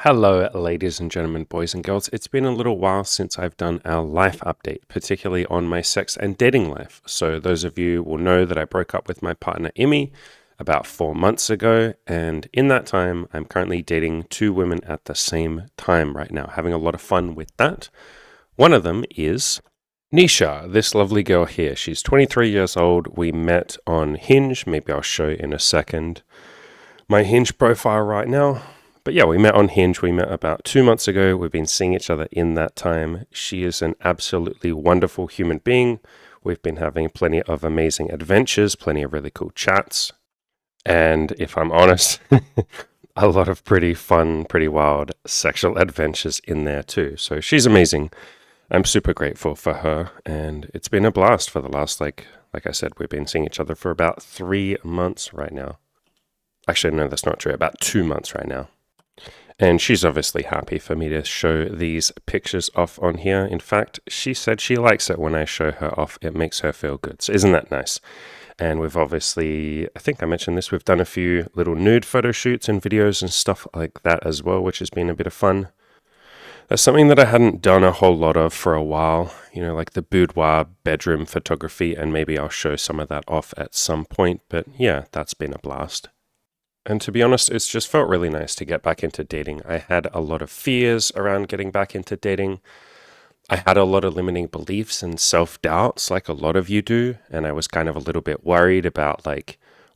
Hello, ladies and gentlemen, boys and girls. It's been a little while since I've done our life update, particularly on my sex and dating life. So those of you will know that I broke up with my partner, Emmy, about 4 months ago. And in that time, I'm currently dating two women at the same time right now, having a lot of fun with that. One of them is Nisha, this lovely girl here. She's 23 years old. We met on Hinge. Maybe I'll show you in a second my Hinge profile right now. But yeah, we met on Hinge. We met about 2 months ago. We've been seeing each other in that time. She is an absolutely wonderful human being. We've been having plenty of amazing adventures, plenty of really cool chats. And if I'm honest, a lot of pretty fun, pretty wild sexual adventures in there too. So she's amazing. I'm super grateful for her. And it's been a blast for the last, like I said, we've been seeing each other for about 3 months right now. Actually, no, that's not true. About 2 months right now. And she's obviously happy for me to show these pictures off on here. In fact, she said she likes it when I show her off. It makes her feel good. So isn't that nice? And we've obviously, I think I mentioned this, we've done a few little nude photo shoots and videos and stuff like that as well, which has been a bit of fun. That's something that I hadn't done a whole lot of for a while, like the boudoir bedroom photography, and maybe I'll show some of that off at some point. But yeah, that's been a blast. And to be honest, it's just felt really nice to get back into dating. I had a lot of fears around getting back into dating. I had a lot of limiting beliefs and self-doubts, like a lot of you do. And I was kind of a little bit worried about,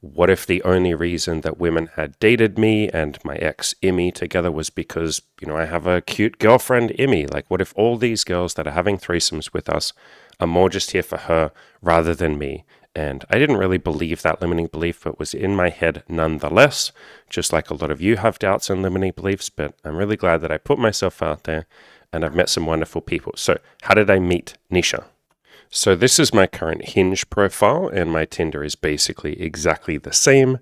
what if the only reason that women had dated me and my ex, Emmy, together was because, I have a cute girlfriend, Emmy. Like, what if all these girls that are having threesomes with us are more just here for her rather than me? And I didn't really believe that limiting belief, but was in my head nonetheless, just like a lot of you have doubts and limiting beliefs. But I'm really glad that I put myself out there and I've met some wonderful people. So how did I meet Nisha? So this is my current Hinge profile, and my Tinder is basically exactly the same.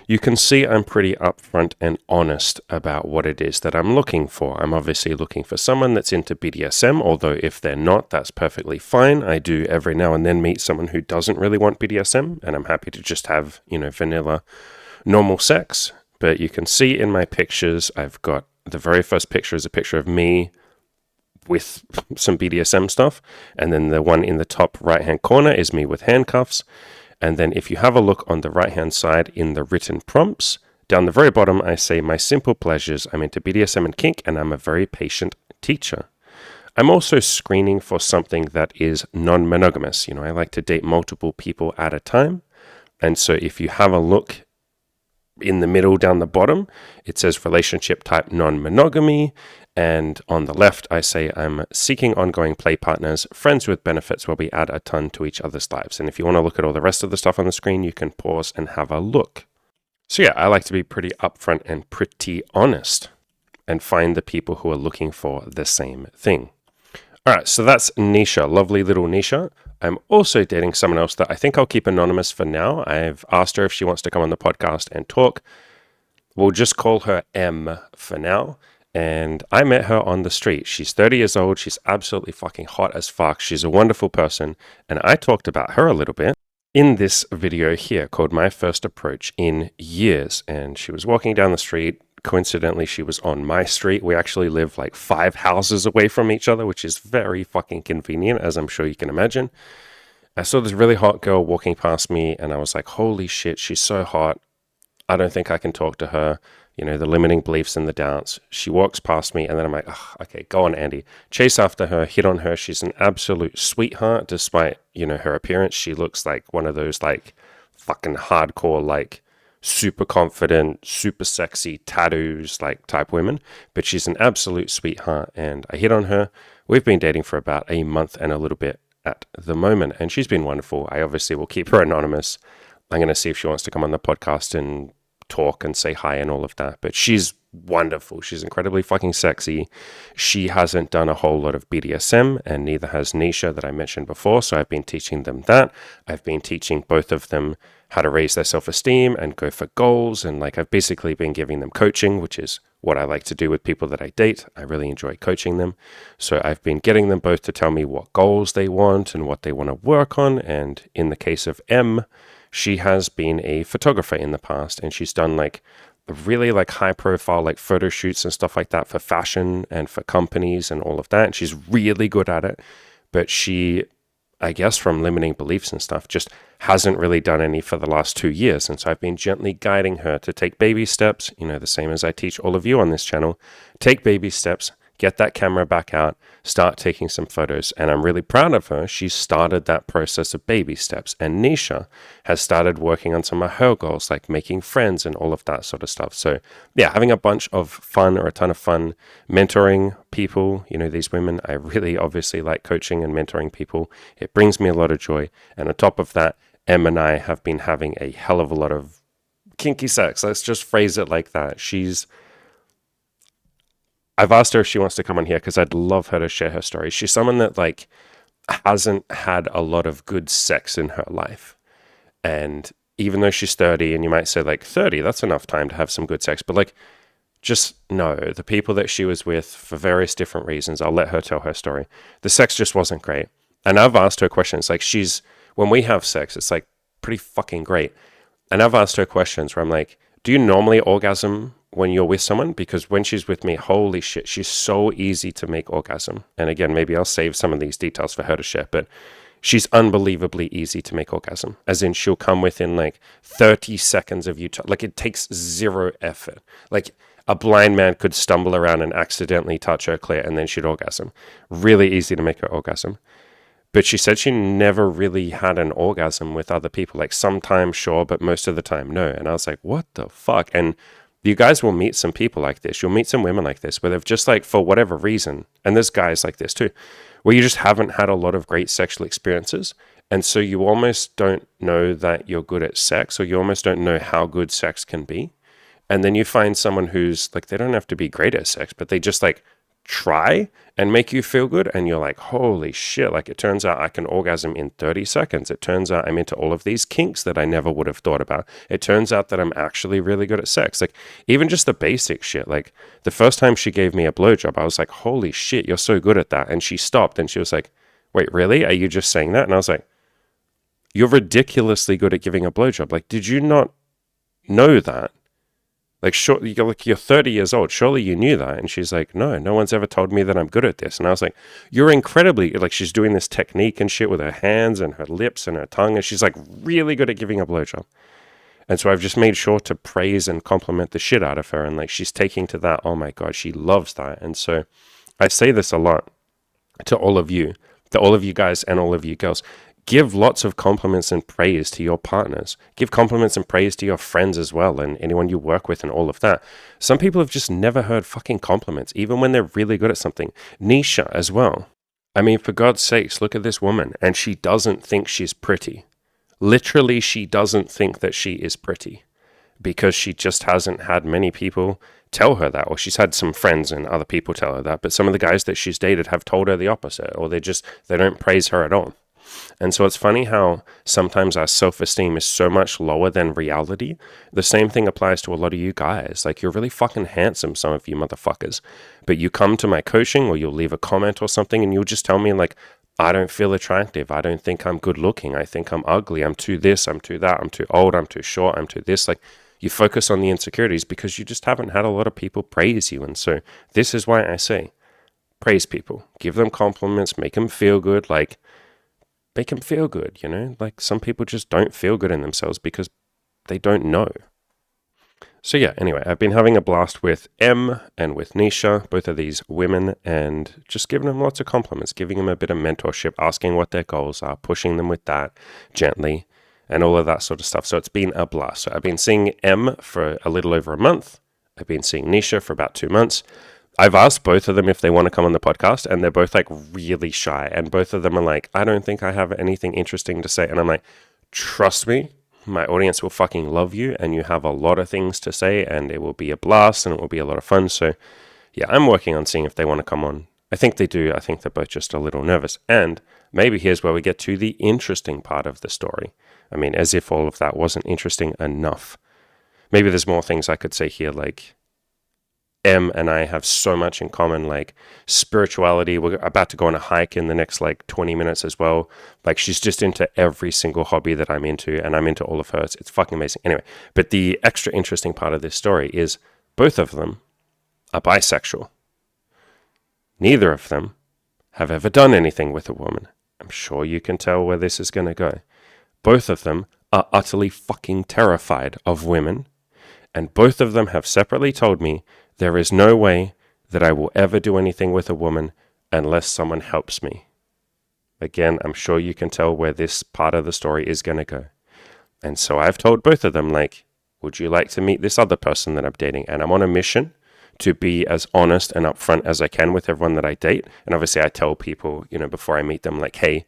You can see I'm pretty upfront and honest about what it is that I'm looking for. I'm obviously looking for someone that's into BDSM, although if they're not, that's perfectly fine. I do every now and then meet someone who doesn't really want BDSM, and I'm happy to just have, vanilla, normal sex. But you can see in my pictures, I've got the very first picture is a picture of me with some BDSM stuff. And then the one in the top right-hand corner is me with handcuffs. And then if you have a look on the right-hand side in the written prompts, down the very bottom, I say, my simple pleasures, I'm into BDSM and kink, and I'm a very patient teacher. I'm also screening for something that is non-monogamous. I like to date multiple people at a time. And so if you have a look in the middle down the bottom, it says relationship type non-monogamy. And on the left, I say I'm seeking ongoing play partners, friends with benefits where we add a ton to each other's lives. And if you want to look at all the rest of the stuff on the screen, you can pause and have a look. So yeah, I like to be pretty upfront and pretty honest and find the people who are looking for the same thing. All right, so that's Nisha, lovely little Nisha. I'm also dating someone else that I think I'll keep anonymous for now. I've asked her if she wants to come on the podcast and talk. We'll just call her M for now. And I met her on the street. She's 30 years old. She's absolutely fucking hot as fuck. She's a wonderful person. And I talked about her a little bit in this video here called My First Approach in Years. And she was walking down the street. Coincidentally, she was on my street. We actually live like 5 houses away from each other, which is very fucking convenient, as I'm sure you can imagine. I saw this really hot girl walking past me and I was like, holy shit, she's so hot. I don't think I can talk to her. The limiting beliefs and the doubts. She walks past me and then I'm like, oh, okay, go on, Andy. Chase after her, hit on her. She's an absolute sweetheart despite, her appearance. She looks like one of those fucking hardcore, super confident, super sexy tattoos, type women. But she's an absolute sweetheart and I hit on her. We've been dating for about a month and a little bit at the moment and she's been wonderful. I obviously will keep her anonymous. I'm going to see if she wants to come on the podcast and talk and say hi and all of that, but she's wonderful. She's incredibly fucking sexy. She hasn't done a whole lot of BDSM and neither has Nisha that I mentioned before, so I've been teaching them that. I've been teaching both of them how to raise their self-esteem and go for goals, and I've basically been giving them coaching, which is what I like to do with people that I date. I really enjoy coaching them. So I've been getting them both to tell me what goals they want and what they want to work on, and in the case of M, she has been a photographer in the past and she's done really like high profile like photo shoots and stuff like that for fashion and for companies and all of that. And she's really good at it, but she, I guess from limiting beliefs and stuff, just hasn't really done any for the last 2 years. And so I've been gently guiding her to take baby steps, the same as I teach all of you on this channel. Take baby steps, get that camera back out, start taking some photos. And I'm really proud of her. She started that process of baby steps. And Nisha has started working on some of her goals, like making friends and all of that sort of stuff. So yeah, having a bunch of fun, or a ton of fun, mentoring people, these women. I really obviously like coaching and mentoring people. It brings me a lot of joy. And on top of that, Em and I have been having a hell of a lot of kinky sex. Let's just phrase it like that. I've asked her if she wants to come on here because I'd love her to share her story. She's someone that like hasn't had a lot of good sex in her life. And even though she's 30, and you might say like 30, that's enough time to have some good sex. But like, just no, the people that she was with for various different reasons, I'll let her tell her story. The sex just wasn't great. And I've asked her questions. Like when we have sex, it's like pretty fucking great. And I've asked her questions where I'm like, do you normally orgasm when you're with someone? Because when she's with me, holy shit, she's so easy to make orgasm. And again, maybe I'll save some of these details for her to share, but she's unbelievably easy to make orgasm. As in, she'll come within like 30 seconds of you. Like it takes zero effort. Like a blind man could stumble around and accidentally touch her clit and then she'd orgasm. Really easy to make her orgasm. But she said she never really had an orgasm with other people. Like sometimes, sure, but most of the time, no. And I was like, what the fuck? And you guys will meet some people like this. You'll meet some women like this where they've just like, for whatever reason, and there's guys like this too, where you just haven't had a lot of great sexual experiences. And so you almost don't know that you're good at sex, or you almost don't know how good sex can be. And then you find someone who's like, they don't have to be great at sex, but they just like try and make you feel good. And you're like, holy shit, like it turns out I can orgasm in 30 seconds. It turns out I'm into all of these kinks that I never would have thought about. It turns out that I'm actually really good at sex. Like even just the basic shit. Like the first time she gave me a blowjob, I was like, holy shit, you're so good at that. And she stopped and she was like, wait, really? Are you just saying that? And I was like, you're ridiculously good at giving a blowjob. Like, did you not know that? Like, sure, you're 30 years old. Surely you knew that. And she's like, no one's ever told me that I'm good at this. And I was like, you're incredibly, like, she's doing this technique and shit with her hands and her lips and her tongue. And she's like really good at giving a blowjob. And so I've just made sure to praise and compliment the shit out of her. And like, she's taking to that. Oh my God, she loves that. And so I say this a lot to all of you guys and all of you girls. Give lots of compliments and praise to your partners. Give compliments and praise to your friends as well, and anyone you work with and all of that. Some people have just never heard fucking compliments, even when they're really good at something. Nisha as well. I mean, for God's sakes, look at this woman, and she doesn't think she's pretty. Literally, she doesn't think that she is pretty because she just hasn't had many people tell her that, or she's had some friends and other people tell her that, but some of the guys that she's dated have told her the opposite, or they don't praise her at all. And so it's funny how sometimes our self-esteem is so much lower than reality. The same thing applies to a lot of you guys. Like, you're really fucking handsome, some of you motherfuckers. But you come to my coaching, or you'll leave a comment or something, and you'll just tell me, like, I don't feel attractive. I don't think I'm good looking. I think I'm ugly. I'm too this. I'm too that. I'm too old. I'm too short. I'm too this. Like, you focus on the insecurities because you just haven't had a lot of people praise you. And so this is why I say, praise people. Give them compliments. Make them feel good. Like, make them feel good, Like some people just don't feel good in themselves because they don't know. So yeah, anyway, I've been having a blast with Em and with Nisha, both of these women, and just giving them lots of compliments, giving them a bit of mentorship, asking what their goals are, pushing them with that gently, and all of that sort of stuff. So it's been a blast. So I've been seeing Em for a little over a month. I've been seeing Nisha for about 2 months. I've asked both of them if they want to come on the podcast, and they're both like really shy. And both of them are like, I don't think I have anything interesting to say. And I'm like, trust me, my audience will fucking love you, and you have a lot of things to say, and it will be a blast, and it will be a lot of fun. So yeah, I'm working on seeing if they want to come on. I think they do. I think they're both just a little nervous. And maybe here's where we get to the interesting part of the story. I mean, as if all of that wasn't interesting enough. Maybe there's more things I could say here, like, Em and I have so much in common, like spirituality. We're about to go on a hike in the next like 20 minutes as well. Like she's just into every single hobby that I'm into, and I'm into all of hers. It's fucking amazing. Anyway, but the extra interesting part of this story is both of them are bisexual. Neither of them have ever done anything with a woman. I'm sure you can tell where this is going to go. Both of them are utterly fucking terrified of women, and both of them have separately told me there is no way that I will ever do anything with a woman unless someone helps me. Again, I'm sure you can tell where this part of the story is going to go. And so I've told both of them, like, would you like to meet this other person that I'm dating? And I'm on a mission to be as honest and upfront as I can with everyone that I date. And obviously I tell people, before I meet them, like, hey,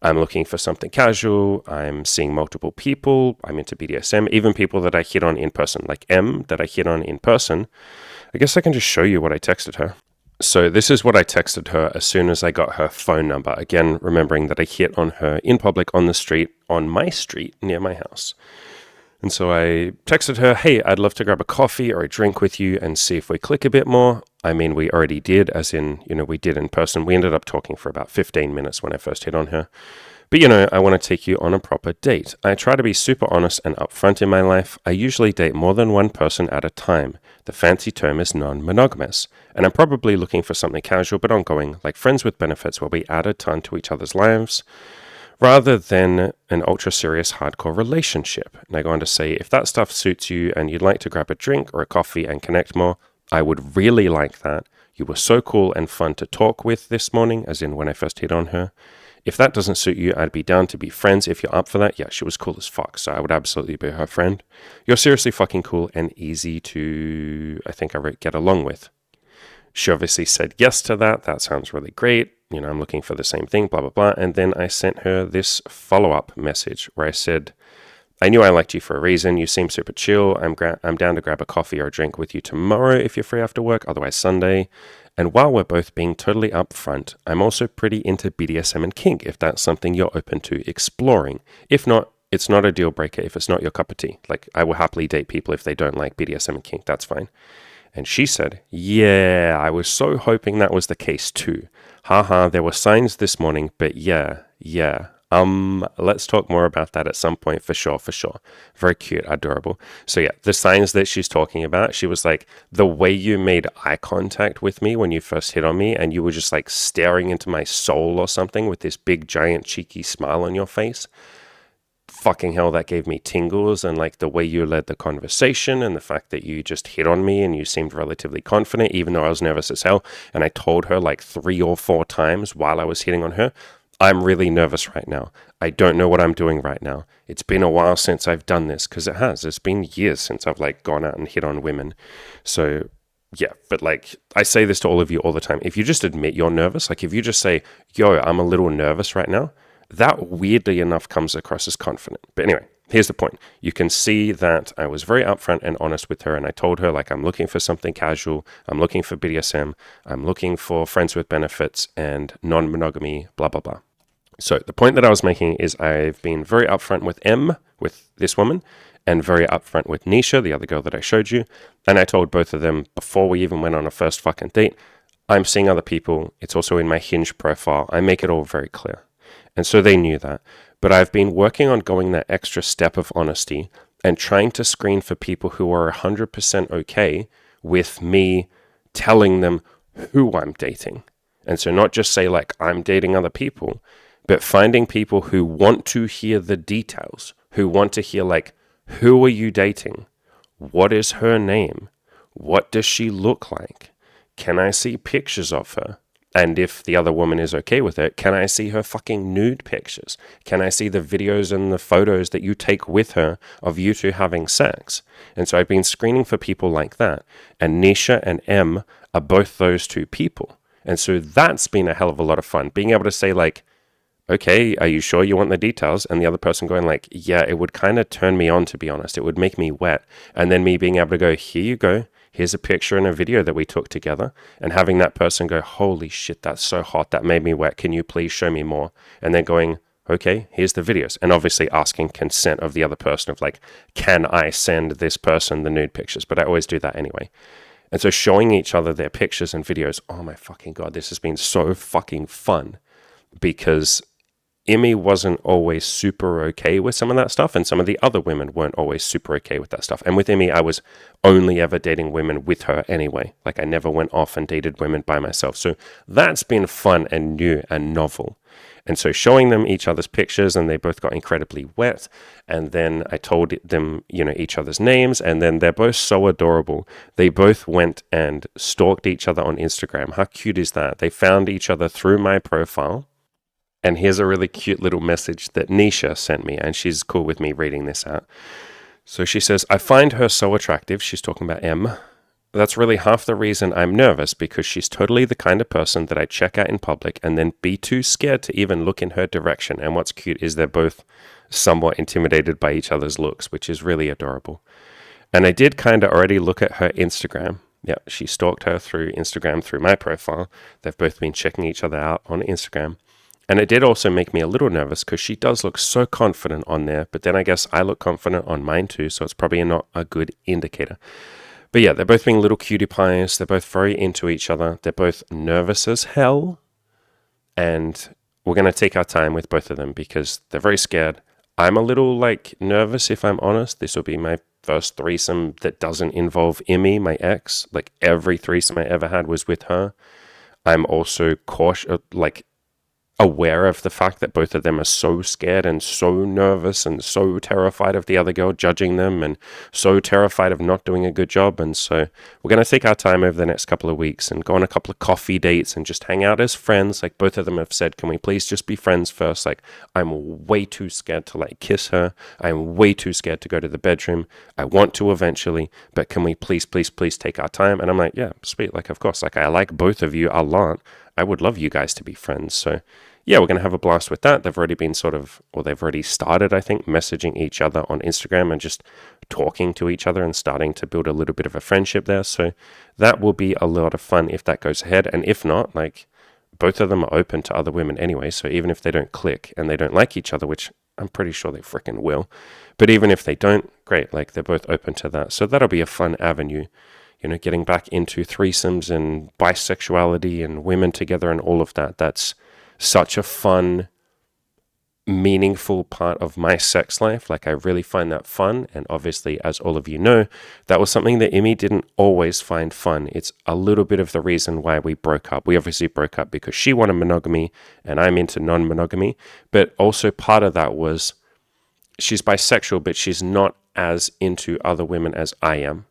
I'm looking for something casual. I'm seeing multiple people. I'm into BDSM, even people that I hit on in person, like M that I hit on in person. I guess I can just show you what I texted her. So this is what I texted her as soon as I got her phone number. Again, remembering that I hit on her in public on the street, on my street near my house. And so I texted her, hey, I'd love to grab a coffee or a drink with you and see if we click a bit more. I mean, we already did, as in, we did in person. We ended up talking for about 15 minutes when I first hit on her. But, I want to take you on a proper date. I try to be super honest and upfront in my life. I usually date more than one person at a time. The fancy term is non-monogamous. And I'm probably looking for something casual but ongoing, like friends with benefits where we add a ton to each other's lives, rather than an ultra-serious hardcore relationship. And I go on to say, if that stuff suits you and you'd like to grab a drink or a coffee and connect more, I would really like that. You were so cool and fun to talk with this morning, as in when I first hit on her. If that doesn't suit you, I'd be down to be friends if you're up for that. Yeah, she was cool as fuck, so I would absolutely be her friend. You're seriously fucking cool and easy to, I think I wrote, get along with. She obviously said yes to that. That sounds really great. I'm looking for the same thing, blah, blah, blah. And then I sent her this follow-up message where I said, I knew I liked you for a reason. You seem super chill. I'm down to grab a coffee or a drink with you tomorrow if you're free after work, otherwise Sunday. And while we're both being totally upfront, I'm also pretty into BDSM and kink if that's something you're open to exploring. If not, it's not a deal breaker if it's not your cup of tea. Like, I will happily date people if they don't like BDSM and kink. That's fine. And she said, yeah, I was so hoping that was the case too. Haha, there were signs this morning, but yeah. Let's talk more about that at some point for sure. Very cute, adorable. So yeah, the signs that she's talking about, she was like, the way you made eye contact with me when you first hit on me and you were just like staring into my soul or something with this big giant cheeky smile on your face. Fucking hell, that gave me tingles. And like the way you led the conversation and the fact that you just hit on me and you seemed relatively confident, even though I was nervous as hell. And I told her like 3 or 4 times while I was hitting on her, I'm really nervous right now. I don't know what I'm doing right now. It's been a while since I've done this, because it has. It's been years since I've like gone out and hit on women. So yeah, but like I say this to all of you all the time. If you just admit you're nervous, like if you just say, yo, I'm a little nervous right now, that weirdly enough comes across as confident. But anyway, here's the point. You can see that I was very upfront and honest with her, and I told her, like, I'm looking for something casual. I'm looking for BDSM. I'm looking for friends with benefits and non-monogamy, blah, blah, blah. So the point that I was making is I've been very upfront with M, with this woman, and very upfront with Nisha, the other girl that I showed you. And I told both of them before we even went on a first fucking date, I'm seeing other people. It's also in my Hinge profile. I make it all very clear. And so they knew that. But I've been working on going that extra step of honesty and trying to screen for people who are 100% okay with me telling them who I'm dating. And so not just say like, I'm dating other people, but finding people who want to hear the details, who want to hear like, who are you dating? What is her name? What does she look like? Can I see pictures of her? And if the other woman is okay with it, can I see her fucking nude pictures? Can I see the videos and the photos that you take with her of you two having sex? And so I've been screening for people like that. And Nisha and M are both those two people. And so that's been a hell of a lot of fun. Being able to say like, okay, are you sure you want the details? And the other person going like, yeah, it would kind of turn me on, to be honest. It would make me wet. And then me being able to go, here you go. Here's a picture and a video that we took together. And having that person go, holy shit, that's so hot. That made me wet. Can you please show me more? And then going, okay, here's the videos. And obviously asking consent of the other person of like, can I send this person the nude pictures? But I always do that anyway. And so showing each other their pictures and videos, oh my fucking God, this has been so fucking fun, because Emmy wasn't always super okay with some of that stuff, and some of the other women weren't always super okay with that stuff. And with Emmy, I was only ever dating women with her anyway. Like, I never went off and dated women by myself. So that's been fun and new and novel. And so showing them each other's pictures, and they both got incredibly wet. And then I told them, each other's names, and then they're both so adorable. They both went and stalked each other on Instagram. How cute is that? They found each other through my profile. And here's a really cute little message that Nisha sent me, and she's cool with me reading this out. So she says, I find her so attractive. She's talking about M. That's really half the reason I'm nervous, because she's totally the kind of person that I check out in public and then be too scared to even look in her direction. And what's cute is they're both somewhat intimidated by each other's looks, which is really adorable. And I did kind of already look at her Instagram. Yeah, she stalked her through Instagram, through my profile. They've both been checking each other out on Instagram. And it did also make me a little nervous, because she does look so confident on there. But then I guess I look confident on mine too, so it's probably not a good indicator. But yeah, they're both being little cutie pies. They're both very into each other. They're both nervous as hell. And we're going to take our time with both of them, because they're very scared. I'm a little nervous, if I'm honest. This will be my first threesome that doesn't involve Emmy, my ex. Like, every threesome I ever had was with her. I'm also cautious, aware of the fact that both of them are so scared and so nervous and so terrified of the other girl judging them, and so terrified of not doing a good job. And so we're going to take our time over the next couple of weeks and go on a couple of coffee dates and just hang out as friends. Like, both of them have said, can we please just be friends first? Like, I'm way too scared to kiss her. I'm way too scared to go to the bedroom. I want to eventually, but can we please take our time? And I'm like, yeah, sweet. Of course, I like both of you a lot. I would love you guys to be friends. So yeah, we're going to have a blast with that. They've already been they've already started, I think, messaging each other on Instagram and just talking to each other and starting to build a little bit of a friendship there. So that will be a lot of fun if that goes ahead. And if not, both of them are open to other women anyway. So even if they don't click and they don't like each other, which I'm pretty sure they freaking will, but even if they don't, great. They're both open to that. So that'll be a fun avenue. Getting back into threesomes and bisexuality and women together and all of that. That's such a fun, meaningful part of my sex life. I really find that fun. And obviously, as all of you know, that was something that Emmy didn't always find fun. It's a little bit of the reason why we broke up. We obviously broke up because she wanted monogamy and I'm into non-monogamy. But also part of that was she's bisexual, but she's not as into other women as I am.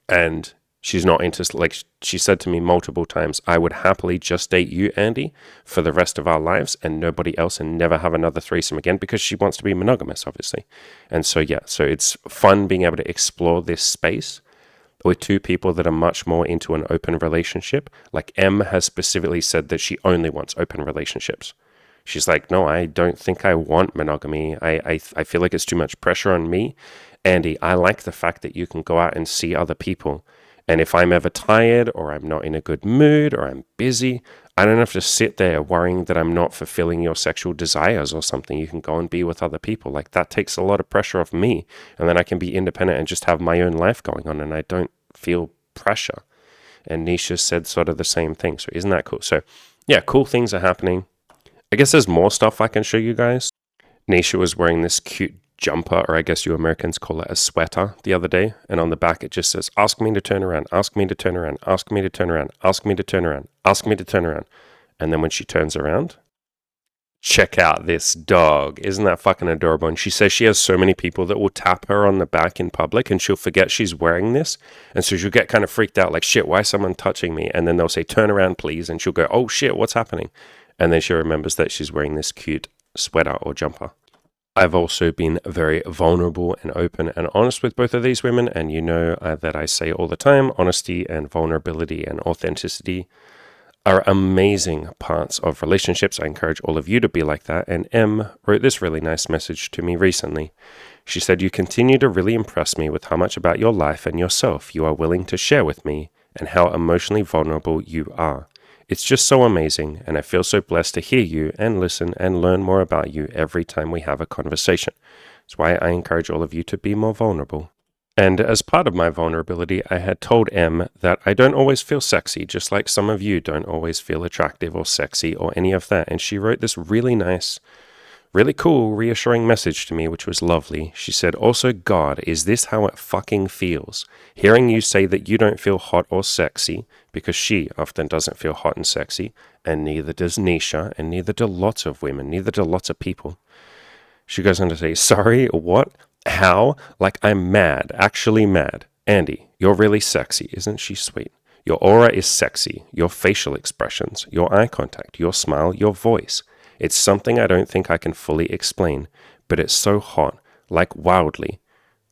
And she's not into, she said to me multiple times, I would happily just date you, Andy, for the rest of our lives and nobody else, and never have another threesome again, because she wants to be monogamous, obviously. And so, yeah, so it's fun being able to explore this space with two people that are much more into an open relationship. M has specifically said that she only wants open relationships. She's like, no, I don't think I want monogamy. I feel like it's too much pressure on me. Andy, I like the fact that you can go out and see other people. And if I'm ever tired or I'm not in a good mood or I'm busy, I don't have to sit there worrying that I'm not fulfilling your sexual desires or something. You can go and be with other people. That takes a lot of pressure off me. And then I can be independent and just have my own life going on, and I don't feel pressure. And Nisha said sort of the same thing. So isn't that cool? So yeah, cool things are happening. I guess there's more stuff I can show you guys. Nisha was wearing this cute jumper, or I guess you Americans call it a sweater, the other day. And on the back, it just says, ask me to turn around, ask me to turn around, ask me to turn around, ask me to turn around, ask me to turn around. And then when she turns around, check out this dog. Isn't that fucking adorable? And she says she has so many people that will tap her on the back in public and she'll forget she's wearing this. And so she'll get kind of freaked out, shit, why is someone touching me? And then they'll say, turn around, please. And she'll go, oh shit, what's happening? And then she remembers that she's wearing this cute sweater or jumper. I've also been very vulnerable and open and honest with both of these women. And you know that I say all the time, honesty and vulnerability and authenticity are amazing parts of relationships. I encourage all of you to be like that. And M wrote this really nice message to me recently. She said, you continue to really impress me with how much about your life and yourself you are willing to share with me and how emotionally vulnerable you are. It's just so amazing, and I feel so blessed to hear you and listen and learn more about you every time we have a conversation. That's why I encourage all of you to be more vulnerable. And as part of my vulnerability, I had told M that I don't always feel sexy, just like some of you don't always feel attractive or sexy or any of that. And she wrote this really nice, really cool, reassuring message to me, which was lovely. She said, also, God, is this how it fucking feels? Hearing you say that you don't feel hot or sexy, because she often doesn't feel hot and sexy, and neither does Nisha, and neither do lots of women, neither do lots of people. She goes on to say, sorry, what? How? Like I'm mad, actually mad. Andy, you're really sexy, isn't she sweet? Your aura is sexy, your facial expressions, your eye contact, your smile, your voice. It's something I don't think I can fully explain, but it's so hot, like wildly.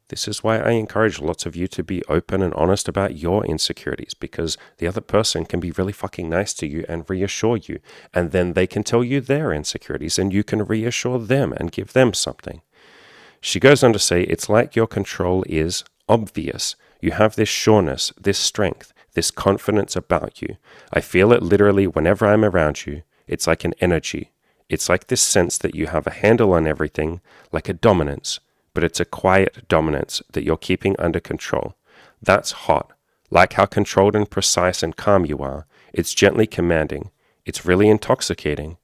This is why I encourage lots of you to be open and honest about your insecurities, because the other person can be really fucking nice to you and reassure you, and then they can tell you their insecurities and you can reassure them and give them something. She goes on to say, it's like your control is obvious. You have this sureness, this strength, this confidence about you. I feel it literally whenever I'm around you. It's like an energy. It's like this sense that you have a handle on everything, like a dominance, but it's a quiet dominance that you're keeping under control. That's hot. Like how controlled and precise and calm you are. It's gently commanding. It's really intoxicating.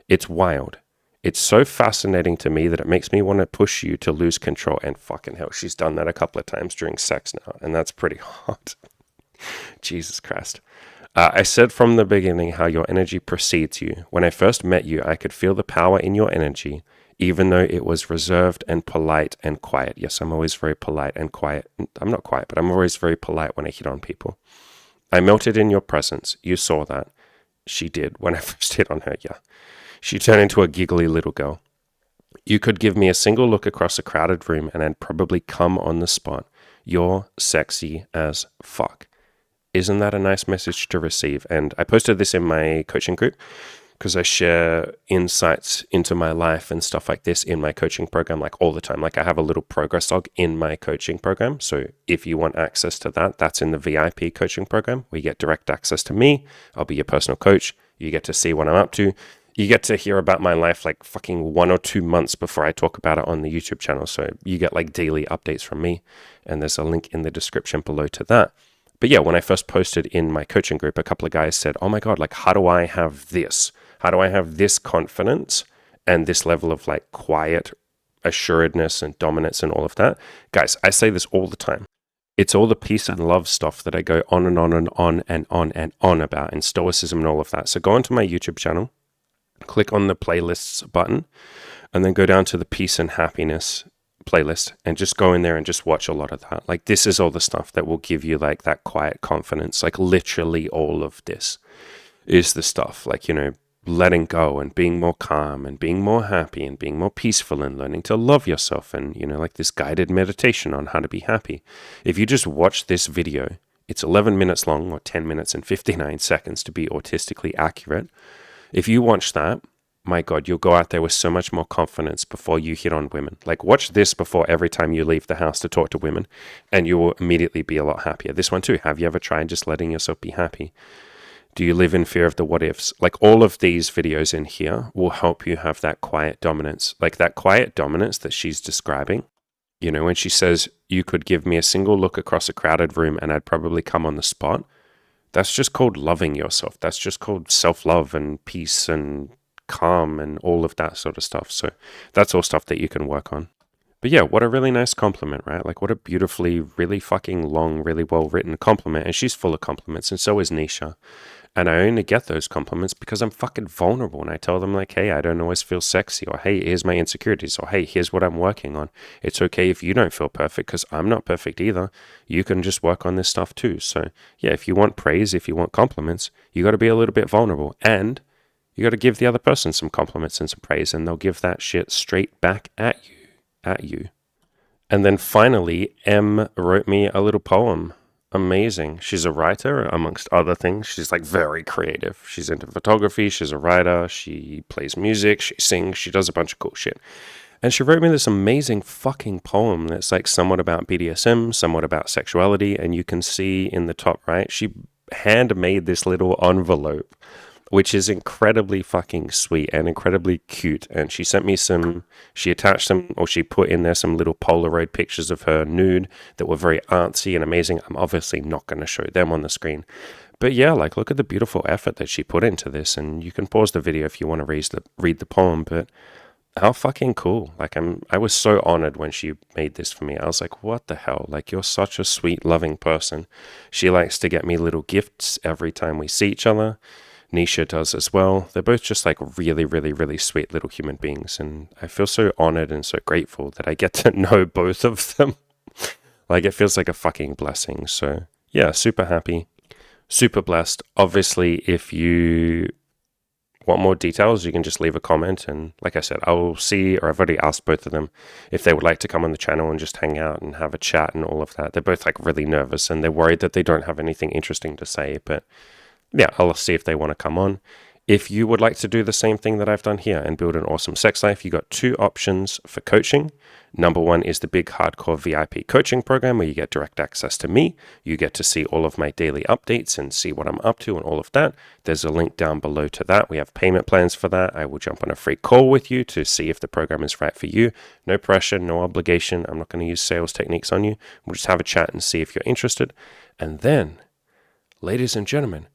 It's wild. It's so fascinating to me that it makes me want to push you to lose control. And fucking hell, she's done that a couple of times during sex now, and that's pretty hot. Jesus Christ. I said from the beginning how your energy precedes you. When I first met you, I could feel the power in your energy, even though it was reserved and polite and quiet. Yes, I'm always very polite and quiet. I'm not quiet, but I'm always very polite when I hit on people. I melted in your presence. You saw that. She did when I first hit on her, yeah. She turned into a giggly little girl. You could give me a single look across a crowded room and I'd probably come on the spot. You're sexy as fuck. Isn't that a nice message to receive? And I posted this in my coaching group because I share insights into my life and stuff like this in my coaching program, like all the time. Like I have a little progress log in my coaching program. So if you want access to that, that's in the VIP coaching program. We get direct access to me. I'll be your personal coach. You get to see what I'm up to. You get to hear about my life like fucking 1 or 2 months before I talk about it on the YouTube channel. So you get like daily updates from me. And there's a link in the description below to that. But yeah, when I first posted in my coaching group, a couple of guys said, oh my God, like, how do I have this? How do I have this confidence and this level of like quiet assuredness and dominance and all of that? Guys, I say this all the time. It's all the peace and love stuff that I go on and on and on and on and on about in stoicism and all of that. So go onto my YouTube channel, click on the playlists button, and then go down to the peace and happiness playlist and just go in there and just watch a lot of that. Like this is all the stuff that will give you like that quiet confidence. Like literally all of this is the stuff like, you know, letting go and being more calm and being more happy and being more peaceful and learning to love yourself and, you know, like this guided meditation on how to be happy. If you just watch this video, it's 11 minutes long or 10 minutes and 59 seconds to be autistically accurate. If you watch that, my God, you'll go out there with so much more confidence before you hit on women. Like watch this before every time you leave the house to talk to women and you will immediately be a lot happier. This one too. Have you ever tried just letting yourself be happy? Do you live in fear of the what ifs? Like all of these videos in here will help you have that quiet dominance, like that quiet dominance that she's describing. You know, when she says you could give me a single look across a crowded room and I'd probably come on the spot. That's just called loving yourself. That's just called self-love and peace and calm and all of that sort of stuff. So that's all stuff that you can work on. But yeah, what a really nice compliment, right? Like what a beautifully, really fucking long, really well-written compliment. And she's full of compliments and so is Nisha. And I only get those compliments because I'm fucking vulnerable. And I tell them like, hey, I don't always feel sexy. Or hey, here's my insecurities. Or hey, here's what I'm working on. It's okay if you don't feel perfect because I'm not perfect either. You can just work on this stuff too. So yeah, if you want praise, if you want compliments, you got to be a little bit vulnerable. And you got to give the other person some compliments and some praise. And they'll give that shit straight back at you. And then finally, M wrote me a little poem. Amazing. She's a writer, amongst other things. She's like very creative. She's into photography. She's a writer. She plays music. She sings. She does a bunch of cool shit. And she wrote me this amazing fucking poem that's like somewhat about BDSM, somewhat about sexuality. And you can see in the top right, she handmade this little envelope which is incredibly fucking sweet and incredibly cute. And she sent me she attached some, or she put in there some little Polaroid pictures of her nude that were very artsy and amazing. I'm obviously not going to show them on the screen. But yeah, like, look at the beautiful effort that she put into this. And you can pause the video if you want to read the poem, but how fucking cool. Like, I was so honored when she made this for me. I was like, what the hell? Like, you're such a sweet, loving person. She likes to get me little gifts every time we see each other. Nisha does as well. They're both just like really, really, really sweet little human beings. And I feel so honored and so grateful that I get to know both of them. Like, it feels like a fucking blessing. So yeah, super happy, super blessed. Obviously, if you want more details, you can just leave a comment. And like I said, I will see, or I've already asked both of them if they would like to come on the channel and just hang out and have a chat and all of that. They're both like really nervous and they're worried that they don't have anything interesting to say, but yeah, I'll see if they want to come on. If you would like to do the same thing that I've done here and build an awesome sex life, you got 2 options for coaching. Number 1 is the big hardcore VIP coaching program where you get direct access to me. You get to see all of my daily updates and see what I'm up to and all of that. There's a link down below to that. We have payment plans for that. I will jump on a free call with you to see if the program is right for you. No pressure, no obligation. I'm not going to use sales techniques on you. We'll just have a chat and see if you're interested. And then, ladies and gentlemen,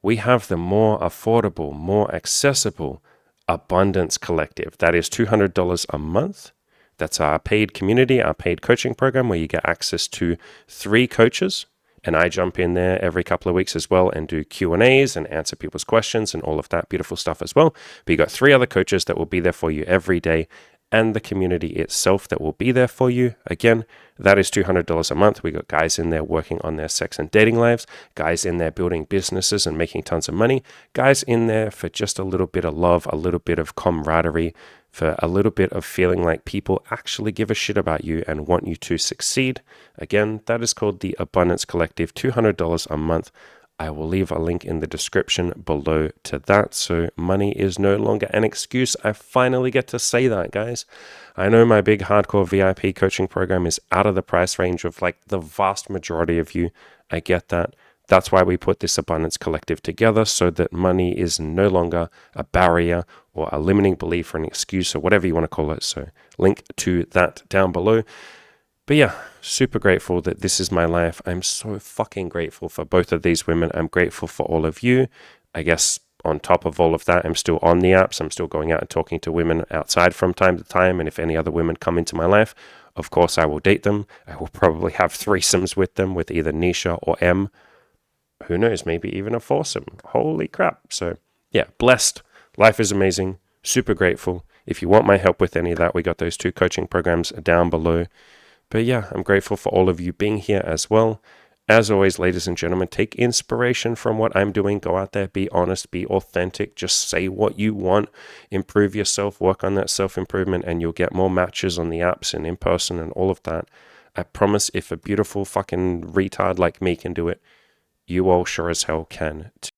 we have the more affordable, more accessible Abundance Collective. That is $200 a month. That's our paid community, our paid coaching program where you get access to 3 coaches. And I jump in there every couple of weeks as well and do Q&As and answer people's questions and all of that beautiful stuff as well. But you got 3 other coaches that will be there for you every day, and the community itself that will be there for you. Again, that is $200 a month. We got guys in there working on their sex and dating lives, guys in there building businesses and making tons of money, guys in there for just a little bit of love, a little bit of camaraderie, for a little bit of feeling like people actually give a shit about you and want you to succeed. Again, that is called the Abundance Collective, $200 a month. I will leave a link in the description below to that. So money is no longer an excuse. I finally get to say that, guys. I know my big hardcore VIP coaching program is out of the price range of like the vast majority of you. I get that. That's why we put this Abundance Collective together, so that money is no longer a barrier or a limiting belief or an excuse or whatever you want to call it. So link to that down below. But yeah, super grateful that this is my life. I'm so fucking grateful for both of these women. I'm grateful for all of you. I guess on top of all of that, I'm still on the apps. I'm still going out and talking to women outside from time to time. And if any other women come into my life, of course I will date them. I will probably have threesomes with them, with either Nisha or M. Who knows, maybe even a foursome. Holy crap. So yeah, blessed. Life is amazing. Super grateful. If you want my help with any of that, we got those 2 coaching programs down below. But yeah, I'm grateful for all of you being here as well. As always, ladies and gentlemen, take inspiration from what I'm doing. Go out there, be honest, be authentic. Just say what you want. Improve yourself, work on that self-improvement, and you'll get more matches on the apps and in person and all of that. I promise, if a beautiful fucking retard like me can do it, you all sure as hell can too.